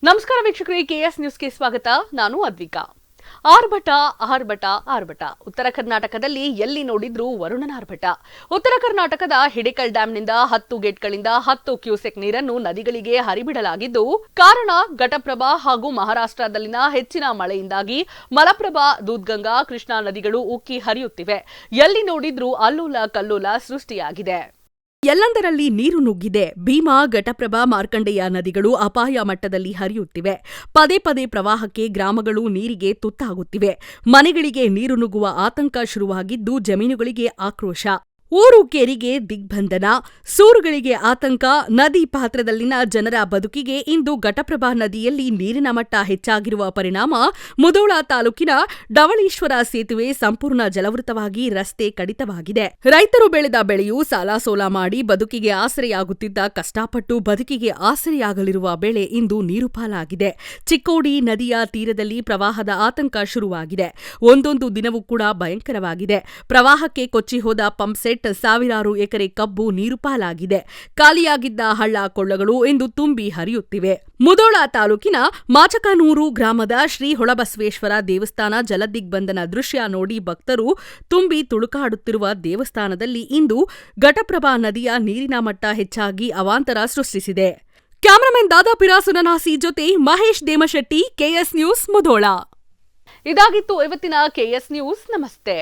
ನಮಸ್ಕಾರ ವೀಕ್ಷಕರೇ, ಕೆಎಸ್ ನ್ಯೂಸ್ಗೆ ಸ್ವಾಗತ. ನಾನು ಅದ್ವಿಕಾ. ಆರ್ಭಟ ಉತ್ತರ ಕರ್ನಾಟಕದಲ್ಲಿ ಎಲ್ಲಿ ನೋಡಿದ್ರೂ ವರುಣನ ಆರ್ಭಟ. ಉತ್ತರ ಕರ್ನಾಟಕದ ಹಿಡಕಲ್ ಡ್ಯಾಂನಿಂದ 10 ಗೇಟ್ಗಳಿಂದ 10 ಕ್ಯೂಸೆಕ್ ನೀರನ್ನು ನದಿಗಳಿಗೆ ಹರಿಬಿಡಲಾಗಿದ್ದು, ಕಾರಣ ಘಟಪ್ರಭಾ ಹಾಗೂ ಮಹಾರಾಷ್ಟ್ರದಲ್ಲಿನ ಹೆಚ್ಚಿನ ಮಳೆಯಿಂದಾಗಿ ಮಲಪ್ರಭಾ, ದೂದ್ಗಂಗಾ, ಕೃಷ್ಣಾ ನದಿಗಳು ಉಕ್ಕಿ ಹರಿಯುತ್ತಿವೆ. ಎಲ್ಲಿ ನೋಡಿದ್ರೂ ಅಲ್ಲೋಲ ಕಲ್ಲೋಲ ಸೃಷ್ಟಿಯಾಗಿದೆ. ಎಲ್ಲೆಂದರಲ್ಲಿ ನೀರು ನುಗ್ಗಿದೆ. ಭೀಮಾ, ಘಟಪ್ರಭಾ, ಮಾರ್ಕಂಡೆಯ ನದಿಗಳು ಅಪಾಯ ಮಟ್ಟದಲ್ಲಿ ಹರಿಯುತ್ತಿವೆ. ಪದೇ ಪದೇ ಪ್ರವಾಹಕ್ಕೆ ಗ್ರಾಮಗಳು ನೀರಿಗೆ ತುತ್ತಾಗುತ್ತಿವೆ. ಮನೆಗಳಿಗೆ ನೀರು ನುಗ್ಗುವ ಆತಂಕ ಶುರುವಾಗಿದ್ದು, ಜಮೀನುಗಳಿಗೆ ಆಕ್ರೋಶ. ಊರು ಕೇರಿಗೆ ದಿಗ್ಬಂಧನ, ಸೂರುಗಳಿಗೆ ಆತಂಕ. ನದಿ ಪಾತ್ರದಲ್ಲಿನ ಜನರ ಬದುಕಿಗೆ ಇಂದು ಘಟಪ್ರಭಾ ನದಿಯಲ್ಲಿ ನೀರಿನ ಮಟ್ಟ ಹೆಚ್ಚಾಗಿರುವ ಪರಿಣಾಮ ಮುಧೋಳ ತಾಲೂಕಿನ ಡವಳೇಶ್ವರ ಸೇತುವೆ ಸಂಪೂರ್ಣ ಜಲವೃತವಾಗಿ ರಸ್ತೆ ಕಡಿತವಾಗಿದೆ. ರೈತರು ಬೆಳೆದ ಬೆಳೆಯು ಸಾಲಸೋಲ ಮಾಡಿ ಬದುಕಿಗೆ ಆಸರೆಯಾಗುತ್ತಿದ್ದ ಕಷ್ಟಪಟ್ಟು ಬದುಕಿಗೆ ಆಸರೆಯಾಗಲಿರುವ ಬೆಳೆ ಇಂದು ನೀರು ಪಾಲಾಗಿದೆ. ಚಿಕ್ಕೋಡಿ ನದಿಯ ತೀರದಲ್ಲಿ ಪ್ರವಾಹದ ಆತಂಕ ಶುರುವಾಗಿದೆ. ಒಂದೊಂದು ದಿನವೂ ಕೂಡ ಭಯಂಕರವಾಗಿದೆ. ಪ್ರವಾಹಕ್ಕೆ ಕೊಚ್ಚಿ ಹೋದ ಪಂಪ್ಸೆಟ್, ಸಾವಿರಾರು ಎಕರೆ ಕಬ್ಬು ನೀರು ಪಾಲಾಗಿದೆ. ಖಾಲಿಯಾಗಿದ್ದ ಹಳ್ಳ ಕೊಳ್ಳಗಳು ಇಂದು ತುಂಬಿ ಹರಿಯುತ್ತಿವೆ. ಮುಧೋಳ ತಾಲೂಕಿನ ಮಾಚಕನೂರು ಗ್ರಾಮದ ಶ್ರೀ ಹೊಳಬಸವೇಶ್ವರ ದೇವಸ್ಥಾನ ಜಲದಿಗ್ಬಂಧನ ದೃಶ್ಯ ನೋಡಿ ಭಕ್ತರು ತುಂಬಿ ತುಳುಕಾಡುತ್ತಿರುವ ದೇವಸ್ಥಾನದಲ್ಲಿ ಇಂದು ಘಟಪ್ರಭಾ ನದಿಯ ನೀರಿನ ಮಟ್ಟ ಹೆಚ್ಚಾಗಿ ಅವಾಂತರ ಸೃಷ್ಟಿಸಿದೆ. ಕ್ಯಾಮರಾಮನ್ ದಾದಾ ಪಿರಾಸುನನಾಸಿ ಜೊತೆ ಮಹೇಶ್ ದೇಮಶೆಟ್ಟಿ, ಕೆಎಸ್ ನ್ಯೂಸ್, ಮುಧೋಳ. ಇದಾಗಿತ್ತು ಇವತ್ತಿನ ಕೆಎಸ್ ನ್ಯೂಸ್. ನಮಸ್ತೆ.